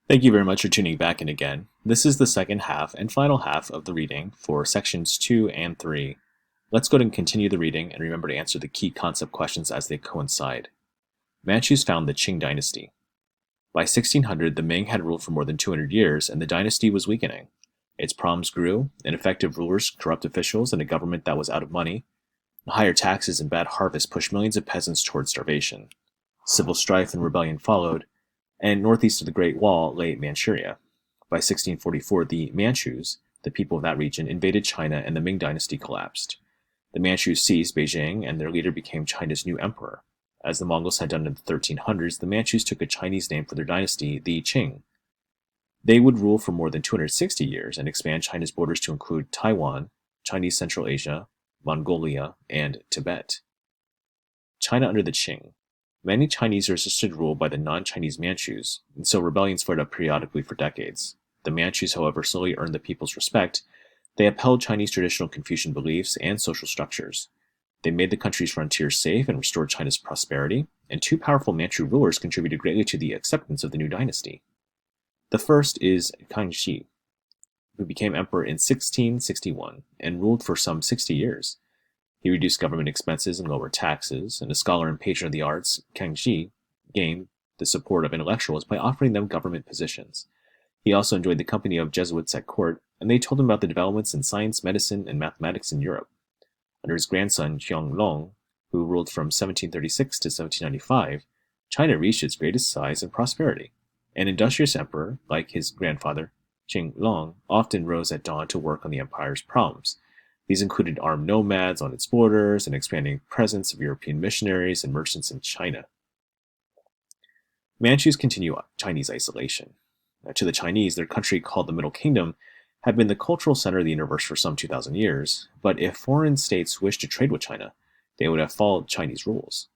Thank you very much for tuning back in again. This is the second half and final half of the reading for sections 2 and 3. Let's go ahead and continue the reading and remember to answer the key concept questions as they coincide. Manchus found the Qing Dynasty. By 1600, the Ming had ruled for more than 200 years, and the dynasty was weakening. Its problems grew: ineffective rulers, corrupt officials, and a government that was out of money. Higher taxes and bad harvests pushed millions of peasants toward starvation. Civil strife and rebellion followed, and northeast of the Great Wall lay Manchuria. By 1644, the Manchus, the people of that region, invaded China and the Ming Dynasty collapsed. The Manchus seized Beijing, and their leader became China's new emperor. As the Mongols had done in the 1300s, the Manchus took a Chinese name for their dynasty, the Qing. They would rule for more than 260 years and expand China's borders to include Taiwan, Chinese Central Asia, Mongolia, and Tibet. China under the Qing. Many Chinese resisted rule by the non-Chinese Manchus, and so rebellions flared up periodically for decades. The Manchus, however, slowly earned the people's respect. They upheld Chinese traditional Confucian beliefs and social structures. They made the country's frontiers safe and restored China's prosperity, and two powerful Manchu rulers contributed greatly to the acceptance of the new dynasty. The first is Kangxi, who became emperor in 1661 and ruled for some 60 years. He reduced government expenses and lowered taxes, and a scholar and patron of the arts, Kangxi gained the support of intellectuals by offering them government positions. He also enjoyed the company of Jesuits at court, and they told him about the developments in science, medicine, and mathematics in Europe. Under his grandson, Qianlong, who ruled from 1736 to 1795, China reached its greatest size and prosperity. An industrious emperor, like his grandfather, Qinglong, often rose at dawn to work on the empire's problems. These included armed nomads on its borders and expanding presence of European missionaries and merchants in China. Manchus continue Chinese isolation. To the Chinese, their country, called the Middle Kingdom, had been the cultural center of the universe for some 2,000 years, but if foreign states wished to trade with China, they would have followed Chinese rules.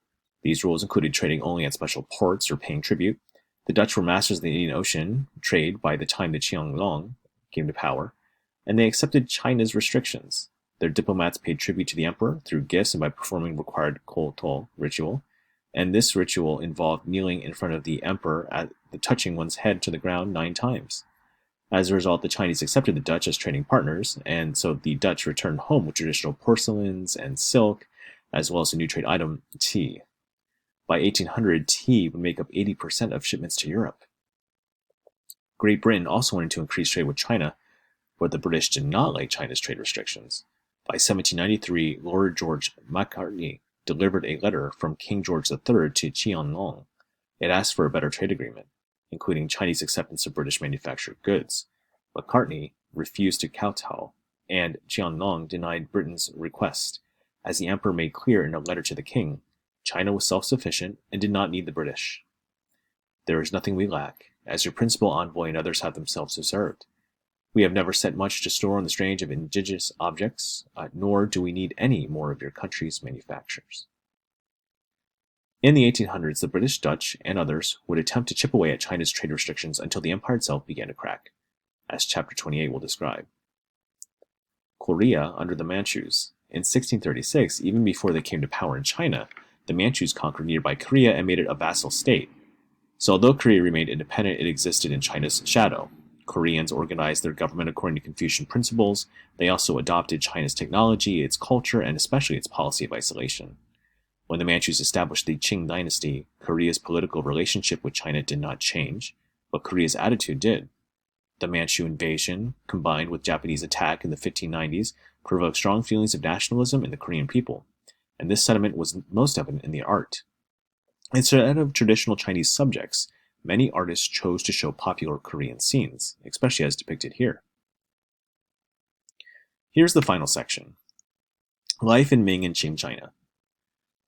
These rules included trading only at special ports or paying tribute. The Dutch were masters of the Indian Ocean trade by the time the Qianlong came to power, and they accepted China's restrictions. Their diplomats paid tribute to the emperor through gifts and by performing required koto ritual, and this ritual involved kneeling in front of the emperor at the touching one's head to the ground 9 times. As a result, the Chinese accepted the Dutch as trading partners, and so the Dutch returned home with traditional porcelains and silk, as well as a new trade item, tea. By 1800, tea would make up 80% of shipments to Europe. Great Britain also wanted to increase trade with China, but the British did not like China's trade restrictions. By 1793, Lord George Macartney delivered a letter from King George III to Qianlong. It asked for a better trade agreement, including Chinese acceptance of British manufactured goods. Macartney refused to kowtow, and Qianlong denied Britain's request. As the emperor made clear in a letter to the king, China was self-sufficient and did not need the British. There is nothing we lack, as your principal envoy and others have themselves observed. We have never set much to store on the strange of indigenous objects, nor do we need any more of your country's manufactures. In the 1800s, the British, Dutch, and others would attempt to chip away at China's trade restrictions until the empire itself began to crack, as Chapter 28 will describe. Korea under the Manchus. In 1636, even before they came to power in China, the Manchus conquered nearby Korea and made it a vassal state. So although Korea remained independent, it existed in China's shadow. Koreans organized their government according to Confucian principles. They also adopted China's technology, its culture, and especially its policy of isolation. When the Manchus established the Qing Dynasty, Korea's political relationship with China did not change, but Korea's attitude did. The Manchu invasion, combined with Japanese attack in the 1590s, provoked strong feelings of nationalism in the Korean people, and this sentiment was most evident in the art. Instead of traditional Chinese subjects, many artists chose to show popular Korean scenes, especially as depicted here. Here's the final section. Life in Ming and Qing China.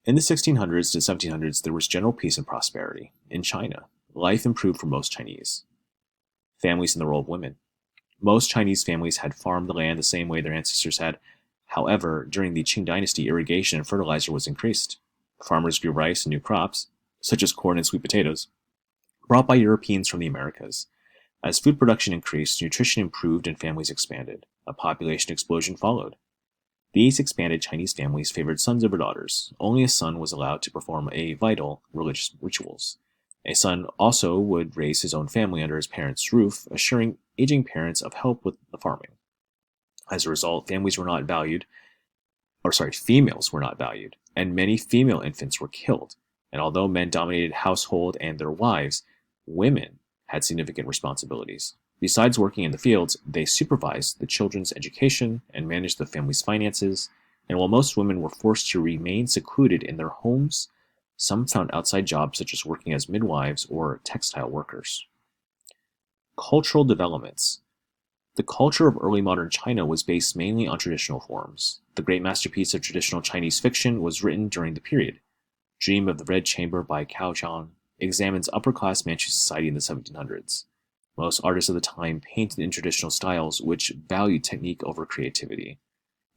In the 1600s to 1700s, there was general peace and prosperity. In China, life improved for most Chinese. Families and the role of women. Most Chinese families had farmed the land the same way their ancestors had. However, during the Qing Dynasty, irrigation and fertilizer was increased. Farmers grew rice and new crops, such as corn and sweet potatoes, brought by Europeans from the Americas. As food production increased, nutrition improved and families expanded. A population explosion followed. These expanded Chinese families favored sons over daughters. Only a son was allowed to perform a vital religious rituals. A son also would raise his own family under his parents' roof, assuring aging parents of help with the farming. As a result, females were not valued, and many female infants were killed. And although men dominated household and their wives, women had significant responsibilities. Besides working in the fields, they supervised the children's education and managed the family's finances. And while most women were forced to remain secluded in their homes, some found outside jobs such as working as midwives or textile workers. Cultural developments. The culture of early modern China was based mainly on traditional forms. The great masterpiece of traditional Chinese fiction was written during the period. Dream of the Red Chamber by Cao Zhang examines upper-class Manchu society in the 1700s. Most artists of the time painted in traditional styles which valued technique over creativity.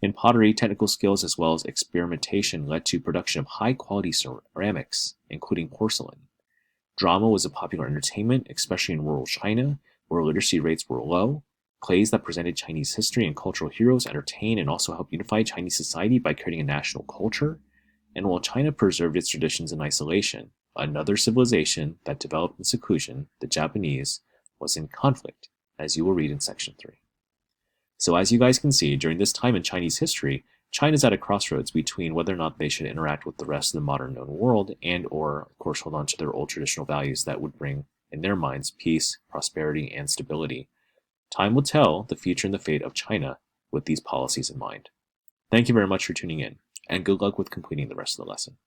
In pottery, technical skills as well as experimentation led to production of high-quality ceramics, including porcelain. Drama was a popular entertainment, especially in rural China, where literacy rates were low. Plays that presented Chinese history and cultural heroes entertained and also helped unify Chinese society by creating a national culture. And while China preserved its traditions in isolation, another civilization that developed in seclusion, the Japanese, was in conflict, as you will read in Section 3. So as you guys can see, during this time in Chinese history, China's at a crossroads between whether or not they should interact with the rest of the modern known world and or, of course, hold on to their old traditional values that would bring, in their minds, peace, prosperity, and stability. Time will tell the future and the fate of China with these policies in mind. Thank you very much for tuning in, and good luck with completing the rest of the lesson.